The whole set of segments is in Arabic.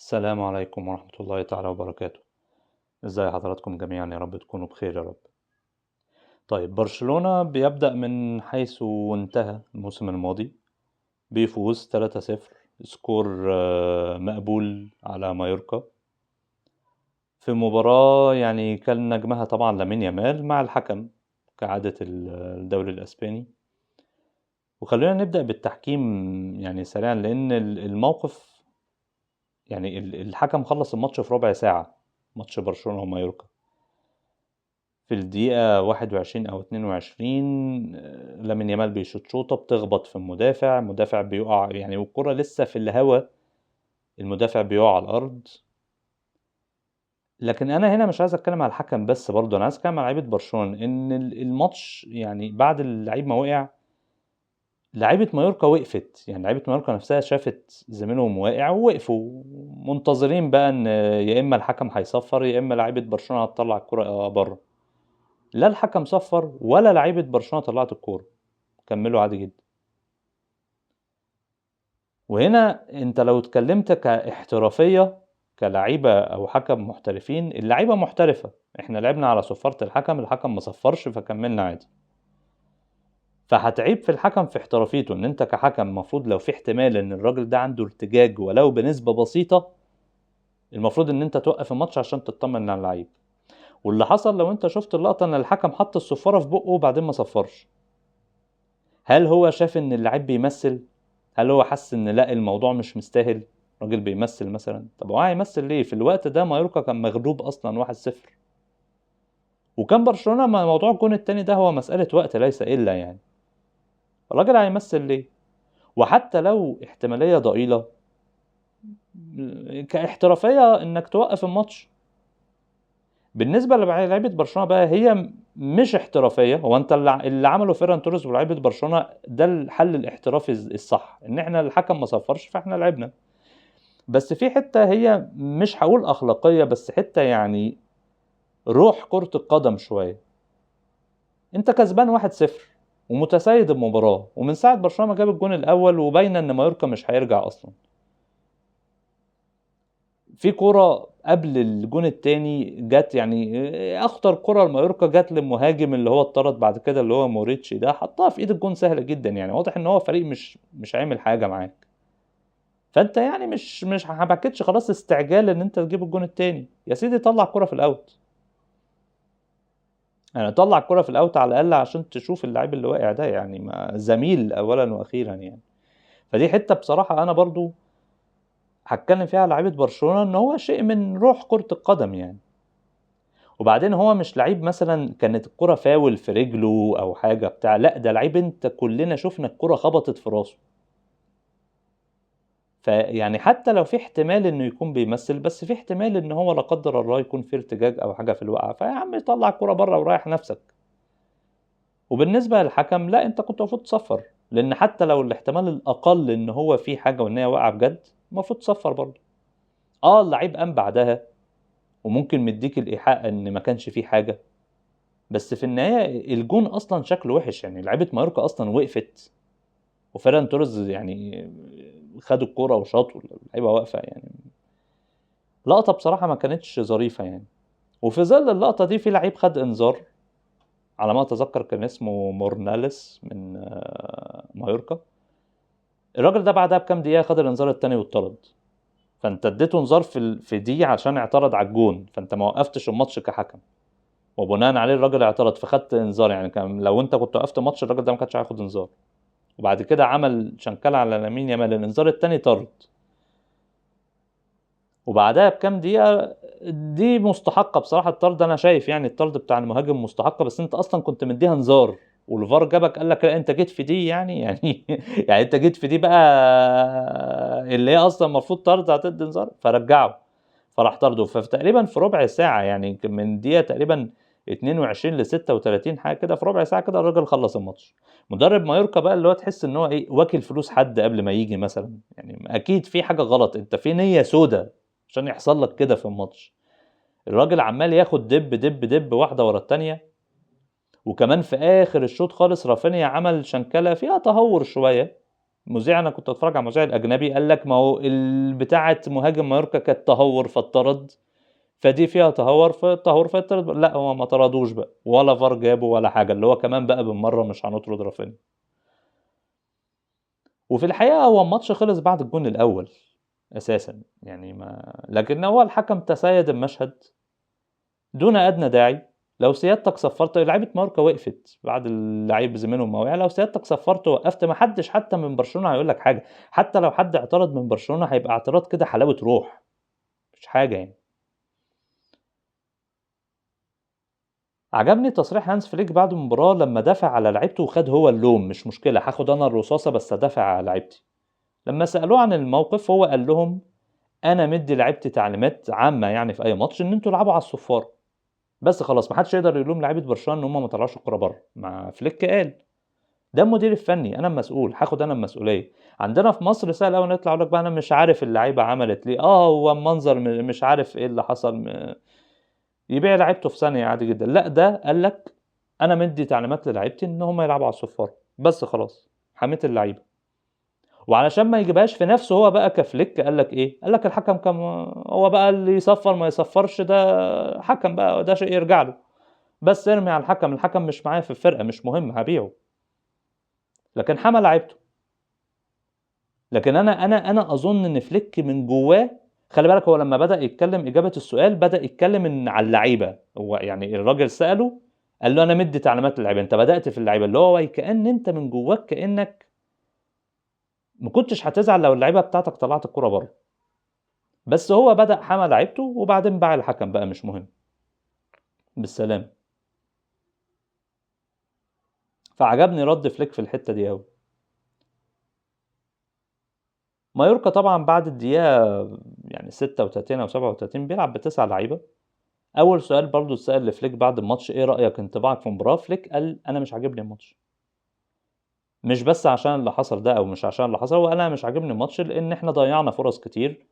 السلام عليكم ورحمة الله تعالى وبركاته. ازاي حضراتكم جميعا، يا رب تكونوا بخير يا رب. طيب، برشلونة بيبدأ من حيث انتهى الموسم الماضي، بيفوز 3-0، سكور مقبول على مايوركا، في مباراة يعني كان نجمها طبعا لامين يامال مع الحكم كعادة الدوري الأسباني. وخلونا نبدأ بالتحكيم يعني سريعا، لأن الموقف يعني الحكم خلص الماتش في ربع ساعة، ماتش برشلونة ومايوركا. في الدقيقة 21 أو 22 لامين يامال بيشوط شوطة بتخبط في المدافع بيقع يعني، والكرة لسه في الهوا، المدافع بيقع على الأرض. لكن أنا هنا مش عايز أتكلم على الحكم بس، برضه أنا عايز أتكلم على لعيبة برشلونة، إن الماتش يعني بعد اللعيب ما وقع، لعيبة مايوركا وقفت، يعني لعيبة مايوركا نفسها شافت زميلهم واقع ووقفوا منتظرين بقى إن يا إما الحكم هيصفر يا إما لعيبة برشلونة هتطلع الكرة بره. لا الحكم صفر ولا لعيبة برشلونة طلعت الكورة، كملوا عادي جدا. وهنا انت لو اتكلمت كاحترافية كلعيبة او حكم محترفين، اللعيبة محترفة، احنا لعبنا على صفارة الحكم ما صفرش فكملنا عادي. فهتعيب في الحكم في احترافيته، ان انت كحكم مفروض لو في احتمال ان الراجل ده عنده ارتجاج ولو بنسبة بسيطة، المفروض ان انت توقف الماتش عشان تطمن على اللعيب. واللي حصل لو انت شفت اللقطة، ان الحكم حط الصفارة في بقه وبعدين ما صفرش. هل هو شاف ان اللعيب بيمثل؟ هل هو حس ان لا الموضوع مش مستاهل، راجل بيمثل مثلا؟ طب هو هيمثل ليه في الوقت ده؟ مايوركا كان مغلوب اصلا 1-0، وكان برشلونة موضوع الجون التاني ده هو مسألة وقت ليس الا يعني. الراجل هيمثل ليه؟ وحتى لو احتمالية ضئيلة، كاحترافية انك توقف الماتش. بالنسبة للعيبة برشلونة بقى، هي مش احترافية. هو انت اللي عمله فيران توريس ولاعيبة برشلونة ده الحل الاحترافي الصح، ان احنا الحكم ما صفرش فاحنا لعبنا. بس في حتة هي مش هقول أخلاقية، بس حتة يعني روح كرة القدم شوية. انت كسبان 1-0 ومتسيد المباراة، ومن ساعة برشلونة ما جاب الجون الأول وباينة إن مايوركا مش هيرجع أصلا. في كرة قبل الجون التاني جت، يعني أخطر كرة لمايوركا جت للمهاجم اللي هو اتطرد بعد كده، اللي هو موريتشي ده، حطها في إيد الجون سهلة جدا. يعني واضح إن هو فريق مش هيعمل حاجة معاك. فانت يعني مش حبكتش خلاص استعجال ان انت تجيب الجون التاني، يا سيدي طلع الكرة في الاوت. يعني طلع الكرة في الاوت على الاقل عشان تشوف اللاعب اللي واقع ده، يعني ما زميل اولا واخيرا يعني. فدي حتة بصراحة انا برضو هتكلم فيها على لعيبة برشلونة، ان هو شيء من روح كرة القدم يعني. وبعدين هو مش لعيب مثلا كانت الكرة فاول في رجله او حاجة بتاع، لا ده لعيب انت كلنا شفنا الكرة خبطت في راسه. فيعني حتى لو في احتمال انه يكون بيمثل، بس في احتمال ان هو لا قدر الله يكون في ارتجاج او حاجه في الوقعه، فيا عم طلع الكوره بره وريح نفسك. وبالنسبه للحكم، لا انت كنت المفروض تصفر، لان حتى لو الاحتمال الاقل ان هو في حاجه وان هي واقعه بجد، المفروض تصفر برضه. اللعيب قام بعدها وممكن مديك الايحاء ان ما كانش فيه حاجه، بس في النهايه الجون اصلا شكله وحش. يعني لعيبه مايوركا اصلا وقفت، وفيران توريز يعني خد الكوره وشاط واللعيبه واقفه يعني. لقطة بصراحة ما كانتش ظريفة يعني. وفي ظل اللقطة دي في لعيب خد انذار، على ما اتذكر كان اسمه مورناليس من مايوركا. الراجل ده بعدها بكام دقيقة خد الانذار التاني واتطرد. فانت اديته انذار في دي عشان اعترض على الجون، فانت ما وقفتش الماتش كحكم، وبناء عليه الراجل اعترض فخدت انذار. يعني كان لو انت كنت وقفت الماتش الراجل ده ما كانش هياخد انذار. وبعد كده عمل شنكله على لامين يامال، الانذار التاني طرد. وبعدها بكام دقيقة دي مستحقة بصراحة الطرد، أنا شايف يعني الطرد بتاع المهاجم مستحقة، بس أنت أصلا كنت مديها انذار والفار جابك قال لك لا أنت جيت في دي يعني يعني أنت جيت في دي بقى، اللي هي أصلا المفروض طرد هتدي انذار، فرجعه. فراح طرده تقريبا في ربع ساعة، يعني من دقيقة تقريبا 22 ل 36 حاجة كده، في ربع ساعة كده الراجل خلص الماتش. مدرب مايوركا بقى اللي هو تحس ان هو ايه، واكل فلوس حد قبل ما يجي مثلا، يعني اكيد في حاجة غلط، انت في نية سودة عشان يحصل لك كده في الماتش. الراجل عمال ياخد دب دب دب واحده ورا التانية. وكمان في اخر الشوط خالص رافينيا عمل شنكله فيها تهور شويه، مذيع، انا كنت اتفرج على مذيع الاجنبي، قال لك ما هو بتاعه مهاجم مايوركا كانت تهور فاتطرد، فدي فيها تهور فاتطرد. لا هو ما طردوش بقى ولا فار جابه ولا حاجه، اللي هو كمان بقى بالمره مش هنطرد رافينيا. وفي الحقيقه هو الماتش خلص بعد الجون الاول اساسا يعني، ما لكن هو الحكم تسيد المشهد دون ادنى داعي. لو سيادتك صفرت، لعيبه ماركا وقفت بعد اللعيب زميلهم ما وقع، لو سيادتك صفرت ووقفت ما حدش حتى من برشلونه هيقول لك حاجه. حتى لو حد اعترض من برشلونه هيبقى اعتراض كده حلاوه روح، مش حاجه يعني. عجبني تصريح هانس فليك بعد المباراه لما دافع على لعيبته وخد هو اللوم، مش مشكله هاخد انا الرصاصه بس ادافع على لعيبتي. لما سالوه عن الموقف هو قال لهم انا مدي لعيبتي تعليمات عامه يعني في اي ماتش ان انتوا العبوا على الصفار بس، خلاص ما حدش يقدر يلوم لعيبه برشلونه ان هم ما طلعوش الكوره بره. مع فليك قال ده المدير الفني، انا المسؤول، هاخد انا المسؤوليه. عندنا في مصر سهل قوي نطلع اقول لك بقى انا مش عارف اللعيبه عملت ليه، هو المنظر مش عارف ايه اللي حصل، يبيع لعيبته في ثانيه عادي جدا. لا ده قال لك انا مدي تعليمات للعيبتي ان هم يلعبوا على الصفار بس، خلاص حميت اللعيبه. وعلشان ما يجيبهاش في نفسه هو بقى كفليك قال لك ايه، قال لك الحكم كم هو بقى اللي يصفر ما يصفرش ده حكم بقى، ده شيء يرجع له، بس ارمي على الحكم، الحكم مش معايا في الفرقه مش مهم هبيعه. لكن حمى لعيبته. لكن انا اظن ان فليك من جواه، خلي بالك هو لما بدأ يتكلم اجابة السؤال بدأ يتكلم ان على اللعيبة، هو يعني الراجل سأله قال له انا مدي تعليمات للعيبة، انت بدأت في اللعيبة، اللي هو كأن انت من جواك كأنك ما كنتش هتزعل لو اللعيبة بتاعتك طلعت الكرة بره. بس هو بدأ حمى لعيبته وبعدين باع الحكم بقى مش مهم، بالسلام. فعجبني رد فليك في الحتة دي قوي. مايوركا طبعا بعد الدقيقة يعني 36 او 37 بيلعب بتسع لعيبة. اول سؤال برضو اتسال لفليك بعد الماتش ايه رايك انطباعك في المباراه، فليك قال انا مش عاجبني الماتش، مش بس عشان اللي حصل ده او مش عشان اللي حصل، هو انا مش عاجبني الماتش لان احنا ضيعنا فرص كتير،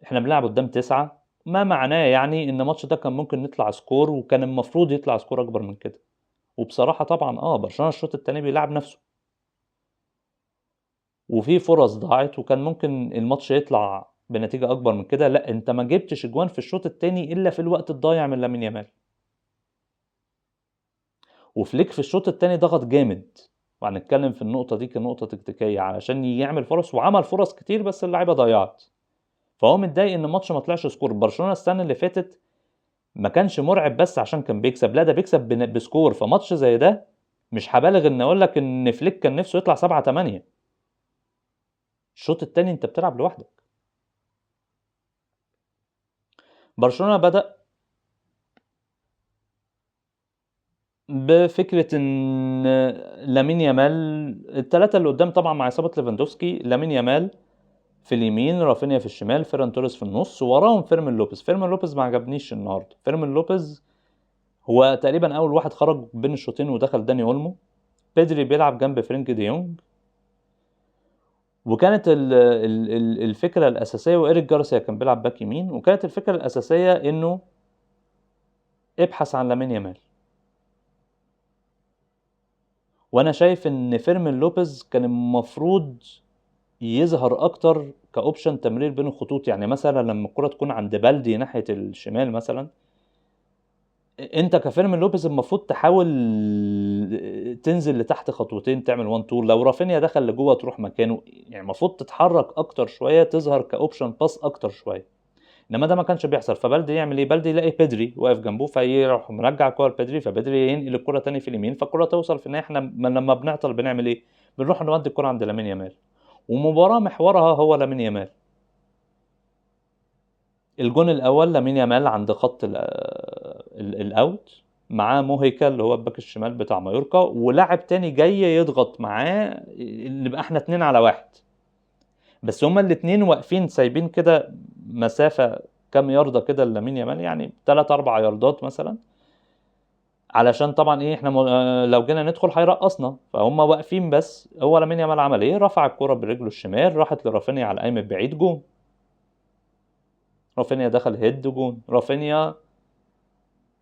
احنا بنلعب قدام تسعة، ما معناه يعني ان الماتش ده كان ممكن نطلع سكور وكان المفروض يطلع سكور اكبر من كده. وبصراحه طبعا برشلونه الشوط الثاني بيلعب نفسه وفي فرص ضاعت وكان ممكن الماتش يطلع بنتيجه اكبر من كده. لا انت ما جبتش اجوان في الشوط الثاني الا في الوقت الضايع من لامين يامال. وفليك في الشوط الثاني ضغط جامد، وهنتكلم في النقطة دي كنقطة تكتيكية علشان يعمل فرص، وعمل فرص كتير بس اللعيبة ضيعت. فهو متضايق ان الماتش ما طلعش سكور. برشلونة السنة اللي فاتت ما كانش مرعب بس عشان كان بيكسب، لا ده بيكسب بسكور. فماتش زي ده مش هبالغ ان اقول لك ان فليك كان نفسه يطلع 7-8. الشوط الثاني انت بتلعب لوحدك. برشلونة بدأ بفكرة ان لامين يامال، الثلاثة اللي قدام طبعا مع اصابة ليفاندوفسكي، لامين يامال في اليمين، رافينيا في الشمال، فيران توريس في النص، وراهم فيرمين لوبيز. فيرمين لوبيز ما عجبنيش النهارده. فيرمين لوبيز هو تقريبا اول واحد خرج بين الشوطين ودخل داني اولمو. بيدري بيلعب جنب فرينك دي يونج. وكانت الفكره الاساسيه، وايريك جارسيا كان بيلعب باك يمين، وكانت الفكره الاساسيه انه ابحث عن لامين يامال. وانا شايف ان فيرمين لوبيز كان المفروض يظهر اكتر كاوبشن تمرير بين الخطوط، يعني مثلا لما الكره تكون عند بلدي ناحيه الشمال مثلا، انت كفيرمين لوبيز المفروض تحاول تنزل لتحت خطوتين تعمل 1 2، لو رافينيا دخل لجوه تروح مكانه، يعني المفروض تتحرك اكتر شويه، تظهر كاوبشن باس اكتر شويه. انما ده ما كانش بيحصل. فبلدي يعمل ايه؟ بلدي يلاقي بيدري واقف جنبه فيروح مرجع الكوره لبيدري، فبيدري ينقل الكوره تاني في اليمين، فالكوره توصل في النهايه. احنا لما بنعطل بنعمل ايه؟ بنروح نودي الكوره عند لامين يامال، ومباراه محورها هو لامين يامال. الجون الاول لامين يامال عند خط الاوت، معاه موهيكا اللي هو الباك الشمال بتاع مايوركا، ولاعب تاني جاي يضغط معاه، نبقى احنا 2-1. بس هما الاتنين واقفين سايبين كده مسافة كام ياردة كده لامين يامال، يعني 3-4 ياردات مثلا، علشان طبعا ايه احنا لو جينا ندخل هيرقصنا. فهم واقفين. بس هو لامين يامال عمل ايه؟ رفع الكرة برجله الشمال، راحت لرافينيا على القايم بعيد، جون. رافينيا دخل هيد جون. رافينيا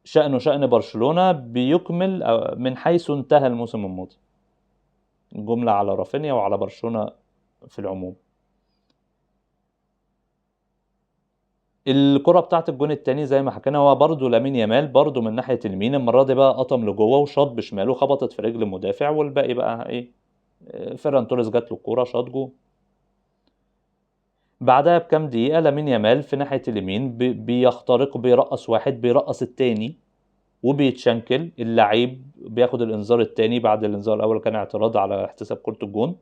شأنه شأن برشلونة، بيكمل من حيث انتهى الموسم الماضي. جملة على رافينيا وعلى برشلونة في العموم. الكرة بتاعت الجون التاني زي ما حكينا هو برضه لامين يامال برضه من ناحية اليمين، المرة دي بقى قطم لجوه وشاط بشماله خبطت في رجل المدافع، والباقي بقى ايه، فيران توريس جات له الكورة شاط جون. بعدها بكام دقيقة لامين يامال في ناحية اليمين بيخترق، بيرقص واحد بيرقص التاني وبيتشنكل، اللعيب بياخد الانذار التاني بعد الانذار الاول كان اعتراض على احتساب كرة الجون،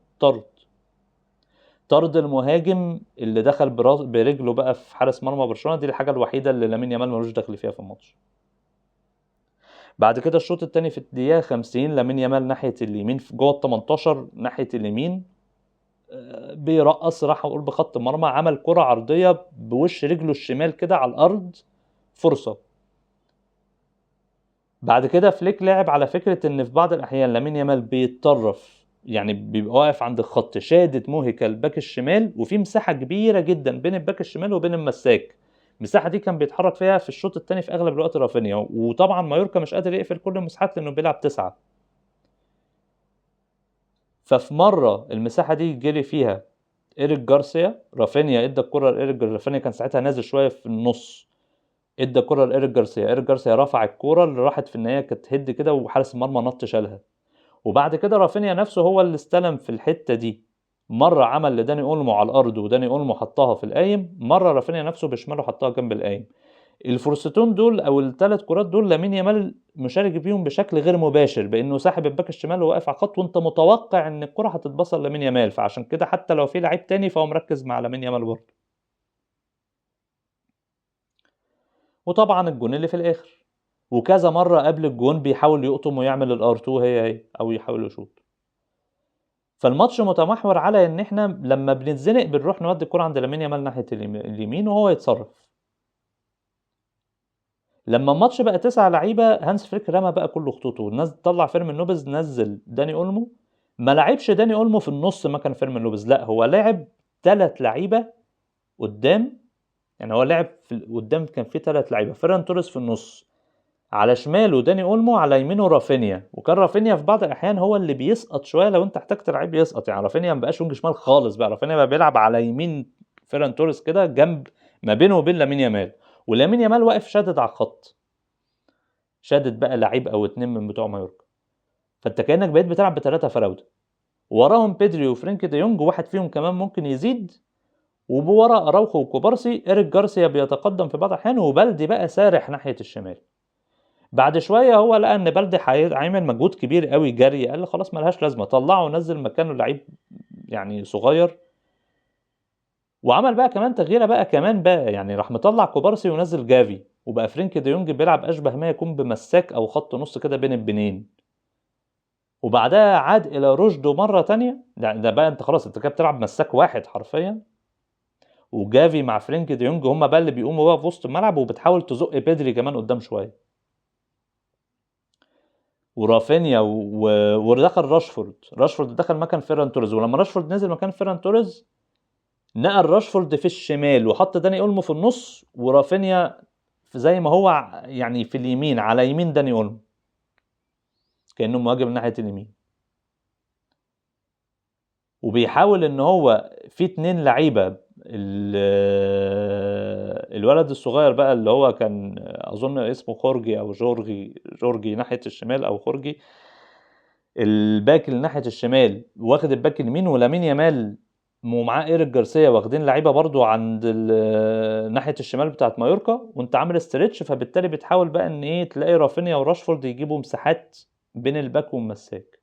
طرد المهاجم اللي دخل برجله بقى في حارس مرمى برشلونة، دي الحاجة الوحيدة اللي لامين يامال ملوش دخل فيها في الماتش. بعد كده الشوط الثاني في الدقيقة 50 لامين يامال ناحية اليمين في جوه ال 18 ناحية اليمين، بيرقص راح اقول بخط مرمى، عمل كرة عرضية بوش رجله الشمال كده على الارض، فرصة. بعد كده فليك لعب على فكرة ان في بعض الاحيان لامين يامال بيتطرف، يعني بيبقى واقف عند الخط شادد موهكة الباك الشمال، وفي مساحة كبيرة جدا بين الباك الشمال وبين المساك، المساحة دي كان بيتحرك فيها في الشوط الثاني في اغلب الوقت رافينيا، وطبعا مايوركا مش قادر يقفل كل المساحات لانه بيلعب 9. ففي مرة المساحة دي جري فيها إيريك جارسيا، رافينيا ادى الكرة لإيريك، رافينيا كان ساعتها نازل شوية في النص، ادى الكرة لإيريك جارسيا، إيريك جارسيا رفع الكرة اللي راحت في النهاية كانت هيد كده وحارس المرمى نط شالها. وبعد كده رافينيا نفسه هو اللي استلم في الحتة دي، مرة عمل لداني اولمو على الارض وداني اولمو حطها في القايم، مرة رافينيا نفسه بشماله حطها جنب القايم. الفرصتين دول او الثلاث كرات دول لامين يامال مشارك فيهم بشكل غير مباشر، بانه ساحب الباك الشمال وواقف على الخط وانت متوقع ان الكرة هتتبصل لامين يامال، فعشان كده حتى لو في لعيب تاني فهو مركز مع لامين يامال برضه. وطبعا الجون اللي في الاخر، وكذا مرة قبل الجون بيحاول يقطم ويعمل الار2 هي او يحاول يشوط. فالماتش متمحور على ان احنا لما بنتزنق بنروح نودي الكرة عند لامين يامال ناحية اليمين وهو يتصرف. لما الماتش بقى 9 لعيبة هانس فليك رمى بقى كل خطوطه، طلع فيرمين لوبيز، نزل داني اولمو، ما لعبش داني اولمو في النص مكان فيرمين لوبيز، لا هو لعب 3 لعيبة قدام، يعني هو لعب في قدام كان في 3 لعيبة، فيران توريس في النص، على شماله داني اولمو، على يمينه رافينيا، وكان رافينيا في بعض الاحيان هو اللي بيسقط شويه لو انت احتجت لعيب يسقط، يعني رافينيا ما بقاش وينج شمال خالص بقى، رافينيا بقى بيلعب على يمين فيران توريس كده جنب ما بينه وبين لامين يامال، ولامين يامال واقف شادد على الخط، شادد بقى لعيب او 2 من بتوع مايوركا، فانت كانك بقيت بتلعب ب3 فراوده، وراهم بيدري وفرينك دي يونج، وواحد فيهم كمان ممكن يزيد، وبورا اراوخو وكوبارسي، ايريك جارسيا بيتقدم في بعض الاحيان، وبلدي بقى سارح ناحيه الشمال. بعد شويه هو لقى ان بلدي هيعمل مجهود كبير قوي جري، قال له خلاص ملهاش لازمه، طلعه ونزل مكانه لعيب يعني صغير، وعمل بقى كمان تغييره بقى كمان بقى، يعني راح مطلع كوبارسي ونزل جافي، وبقى فرينك دي يونج بيلعب اشبه ما يكون بمساك او خط نص كده بين البنين. وبعدها عاد الى رشده مره تانية، ده بقى انت خلاص انت كده بتلعب مساك واحد حرفيا، وجافي مع فرينك دي يونج هم بقى اللي بيقوموا بقى في وسط الملعب، وبتحاول تزق بيدري كمان قدام شويه، ورافينيا ودخل راشفورد دخل مكان فيران توريز، ولما راشفورد نزل مكان فيران توريز نقل راشفورد في الشمال وحط داني اولمو في النص، ورافينيا زي ما هو يعني في اليمين على يمين داني اولمو كانه مهاجم من ناحيه اليمين، وبيحاول ان هو في 2 لعيبه، الولد الصغير بقى اللي هو كان اظن اسمه خورجي او جورجي ناحيه الشمال، او خورجي الباك اللي ناحيه الشمال واخد الباك اليمين، ولامين يامال ومعاه ايريك جارسيا واخدين لعيبه برضو عند ناحيه الشمال بتاعت مايوركا، وانت عامل استريتش، فبالتالي بتحاول بقى ان ايه تلاقي رافينيا وراشفورد يجيبوا مساحات بين الباك والمساك.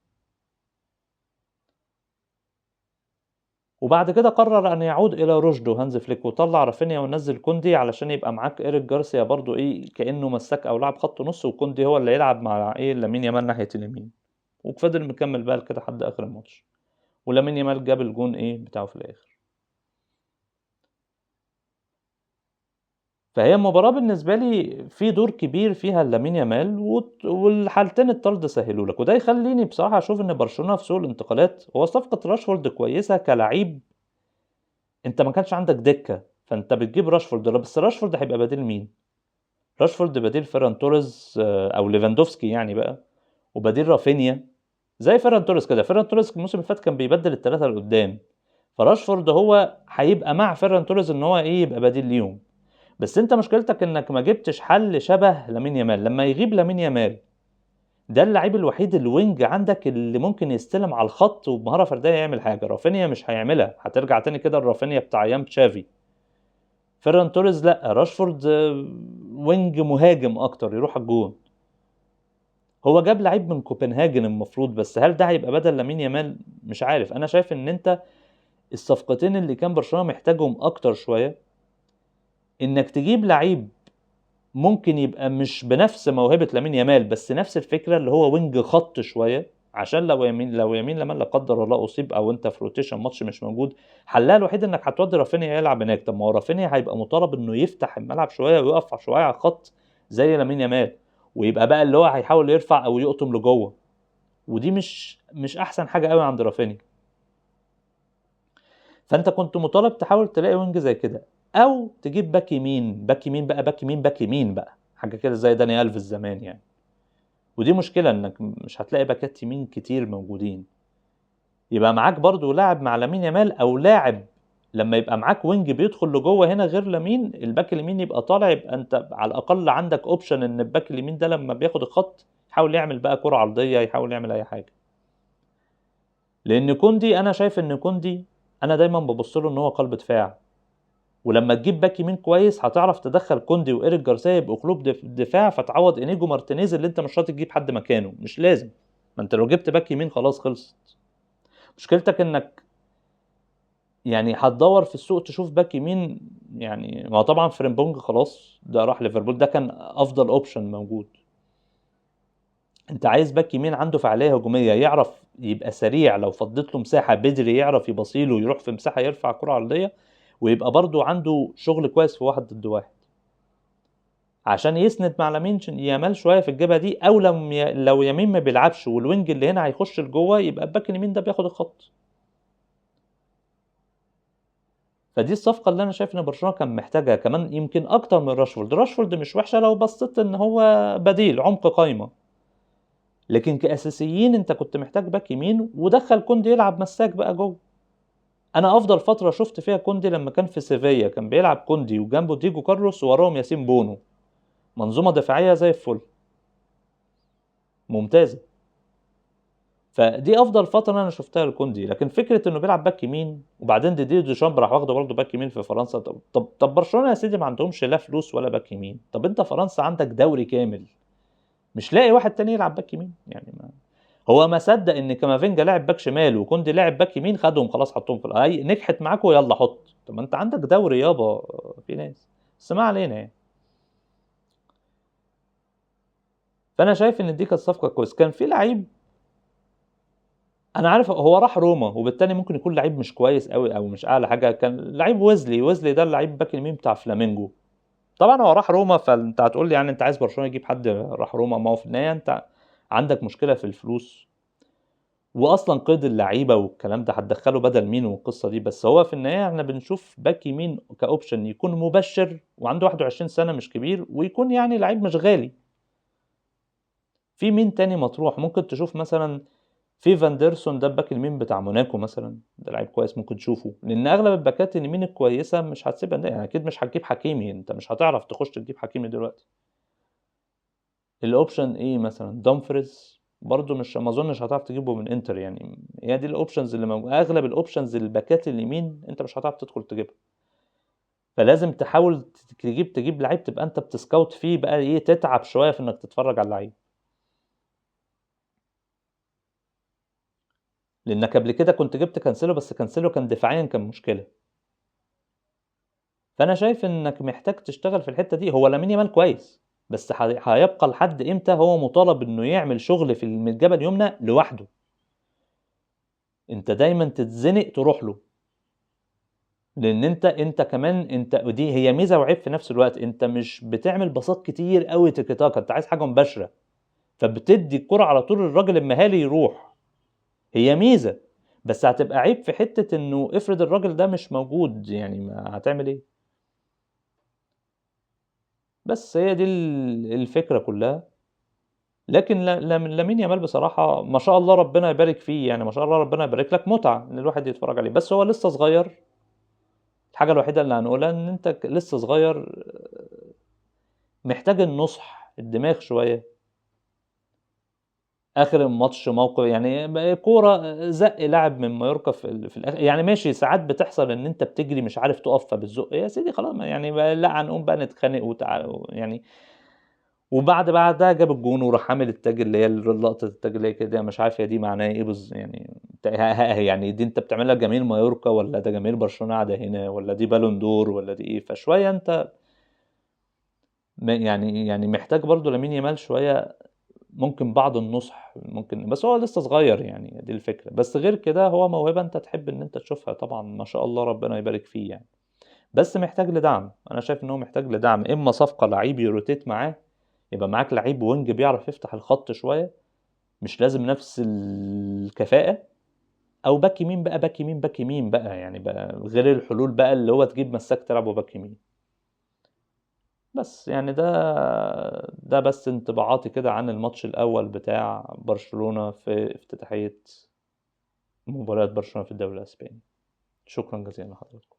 وبعد كده قرر ان يعود الى رشده هانز فليك، وطلع رافينيا ونزل كوندي علشان يبقى معاك ايريك جارسيا برضو ايه كانه مساك او لاعب خط نص، وكوندي هو اللي يلعب مع ايه لامين يامال ناحيه اليمين، وفضل مكمل بقى كده لحد اخر الماتش، ولامين يامال جاب الجون ايه بتاعه في الاخر. فهي المباراة بالنسبة لي في دور كبير فيها لامين يامال، والحالتين الطرد سهلوا لك، وده يخليني بصراحة اشوف ان برشلونة في سوق الانتقالات هو صفقة راشفورد كويسة كلاعب، انت ما كانش عندك دكة فانت بتجيب راشفورد، بس راشفورد هيبقى بديل مين؟ راشفورد بديل فيران توريس او ليفاندوفسكي يعني بقى، وبديل رافينيا، زي فيران توريس كده، فيران توريس الموسم اللي فات كان بيبدل ال3 اللي قدام، فراشفورد هو هيبقى مع فيران توريس ان هو ايه يبقى بديل ليهم. بس انت مشكلتك انك ما جبتش حل شبه لامين يامال. لما يغيب لامين يامال ده اللعيب الوحيد الوينج عندك اللي ممكن يستلم على الخط وبمهاره فرديه يعمل حاجه. رافينيا مش هيعملها، هترجع تاني كده الرافينيا بتاع ايام تشافي. فيران توريس لا، راشفورد وينج مهاجم اكتر يروح الجون. هو جاب لعيب من كوبنهاجن المفروض، بس هل ده هيبقى بدل لامين يامال؟ مش عارف. انا شايف ان انت الصفقتين اللي كان برشلونه محتاجهم اكتر شويه انك تجيب لعيب ممكن يبقى مش بنفس موهبه لامين يامال بس نفس الفكره، اللي هو وينج خط شويه، عشان لو يمين لما لا قدر الله اصيب او انت في روتيشن ماتش مش موجود، حلها الوحيد انك هتودي رافينيا يلعب هناك. طب ما هو رافينيا هيبقى مطالب انه يفتح الملعب شويه ويقف شويه على الخط زي لامين يامال، ويبقى بقى اللي هو هيحاول يرفع او يقطم لجوه، ودي مش احسن حاجه قوي عند رافينيا. فانت كنت مطالب تحاول تلاقي وينج زي كده، او تجيب باك يمين. باك يمين بقى، باك يمين باك يمين بقى حاجه كده زي داني الفيس زمان يعني. ودي مشكله انك مش هتلاقي باكات يمين كتير موجودين. يبقى معاك برضو لاعب مع لامين يامال، او لاعب لما يبقى معاك وينج بيدخل لجوه هنا غير لامين، الباك اليمين يبقى طالع، يبقى انت على الاقل عندك اوبشن ان الباك اليمين ده لما بياخد الخط يحاول يعمل بقى كرة عرضيه، يحاول يعمل اي حاجه. لان كوندي، انا شايف ان كوندي انا دايما ببص له ان هو قلب دفاع، ولما تجيب باك يمين كويس هتعرف تدخل كوندي وايريك جارسيا يبقوا قلوب دفاع، فتعوض انيجو مارتينيز اللي انت مش شرط تجيب حد مكانه، مش لازم. ما انت لو جبت باك يمين خلاص خلصت. مشكلتك انك يعني هتدور في السوق تشوف باك يمين. يعني ما هو طبعا فريمبونج خلاص ده راح ليفربول، ده كان افضل اوبشن موجود. انت عايز باك يمين عنده فعاليه هجوميه، يعرف يبقى سريع، لو فضيت له مساحه بدري يعرف يبصيله يروح في مساحه يرفع كره عرضيه، ويبقى برضو عنده شغل كويس في واحد ضد واحد عشان يسند مع لامين يامال شويه في الجبهه دي. او لو يمين ما بيلعبش والوينج اللي هنا هيخش لجوه، يبقى الباك اليمين ده بياخد الخط. فدي الصفقه اللي انا شايف ان برشلونه كان محتاجها كمان يمكن اكتر من راشفورد. راشفورد مش وحشه لو بصيت ان هو بديل عمق قايمه، لكن كاساسيين انت كنت محتاج باك يمين، ودخل كوندي يلعب مساك بقى جوه. انا افضل فتره شفت فيها كوندي لما كان في سيفيا، كان بيلعب كوندي وجنبه ديجو كارلوس ووراهم ياسين بونو، منظومه دفاعيه زي الفل ممتازه. فدي افضل فتره انا شفتها لكوندي. لكن فكره انه بيلعب باك يمين وبعدين ديدي ديشامب راح واخده برضه باك يمين في فرنسا. طب برشلونه يا سيدي ما عندهمش لا فلوس ولا باك يمين. طب انت فرنسا عندك دوري كامل، مش لاقي واحد تاني يلعب باك يمين يعني. هو ما صدق ان كامافينجا لاعب باك شمال وكوندي لاعب باك يمين، خدهم خلاص حطهم في هاي نجحت معاكم يلا حط. طب ما انت عندك دوري يابا في ناس. بس ما علينا يعني. فانا شايف ان دي كانت صفقه كويس. كان في لعيب انا عارف هو راح روما، وبالتالي ممكن يكون لعيب مش كويس قوي او مش اعلى حاجه، كان لعيب ويزلي ده اللعيب باك اليمين بتاع فلامينجو. طبعا هو راح روما، فانت هتقول لي يعني انت عايز برشلونه يجيب حد راح روما؟ ما هو في النهايه انت عندك مشكله في الفلوس، واصلا قيد اللعيبه والكلام ده هتدخله بدل مين والقصه دي. بس هو في النهايه احنا بنشوف باك يمين كاوبشن يكون مبشر وعنده 21 سنه مش كبير، ويكون يعني لعيب مش غالي. في مين تاني مطروح؟ ممكن تشوف مثلا في فاندرسون ده الباك اليمين بتاع موناكو مثلا، ده لعيب كويس ممكن تشوفه، لان اغلب الباكات اليمين الكويسه مش هتسيبها يعني. اكيد مش هتجيب حكيمي، انت مش هتعرف تخش تجيب حكيمي دلوقتي. الاوبشن ايه مثلا؟ دومفريز برضو مش، ما اظنش هتعرف تجيبه من انتر يعني. هي دي الاوبشنز اللي موجوده، اغلب الاوبشنز الباكات اليمين انت مش هتعرف تدخل تجيبها. فلازم تحاول تجيب لعيب تبقى انت بتسكاوت فيه بقى ايه، تتعب شويه في انك تتفرج على اللعيب. لانك قبل كده كنت جبت كانسيلو، بس كانسيلو كان دفاعيا كان مشكله. فانا شايف انك محتاج تشتغل في الحته دي. هو لامين يامال كويس، بس هيبقى لحد امتى هو مطالب انه يعمل شغل في الجبهه اليمنى لوحده؟ انت دايما تتزنق تروح له، لان انت كمان انت، ودي هي ميزه وعيب في نفس الوقت، انت مش بتعمل باصات كتير قوي تيكي تاكا، انت عايز حاجه مباشره، فبتدي الكره على طول الراجل المهاري يروح. هي ميزه، بس هتبقى عيب في حته انه افرض الراجل ده مش موجود يعني ما هتعمل ايه؟ بس هي دي الفكره كلها. لكن لامين يامال بصراحة ما شاء الله ربنا يبارك فيه، يعني ما شاء الله ربنا يبارك لك، متعة ان الواحد يتفرج عليه، بس هو لسه صغير. الحاجة الوحيدة اللي هنقولها ان انت لسه صغير، محتاج النصح الدماغ شوية. اخر الماتش موقف يعني كورة زق لاعب من مايوركا في الاخر، يعني ماشي ساعات بتحصل ان انت بتجري مش عارف تقف فبتزق يا سيدي خلاص، يعني لا هنقوم بقى نتخانق يعني. بعدها جاب الجون وراح عامل التاج اللي هي لقطة التاج اللي هي كده، مش عارف هي دي معناها ايه يعني يعني دي انت بتعملها جماهير مايوركا ولا ده جماهير برشلونة قاعدة هنا ولا دي بالون دور ولا دي ايه؟ فشوية انت يعني محتاج برضو لامين يامال شوية، ممكن بعض النصح ممكن، بس هو لسه صغير يعني دي الفكرة. بس غير كده هو موهبة انت تحب ان انت تشوفها طبعا، ما شاء الله ربنا يبارك فيه يعني. بس محتاج لدعم، انا شايف ان هو محتاج لدعم، اما صفقة لعيب يروتيت معاه، يبقى معاك لعيب وينج بيعرف يفتح الخط شوية، مش لازم نفس الكفاءة، او باك يمين بقى، باك يمين بقى يعني بقى غير الحلول بقى اللي هو تجيب مساك تلعبه باك يمين. بس يعني ده بس انطباعاتي كده عن الماتش الاول بتاع برشلونة في افتتاحية مباراة برشلونة في الدوري الاسباني. شكرا جزيلا لحضرتك.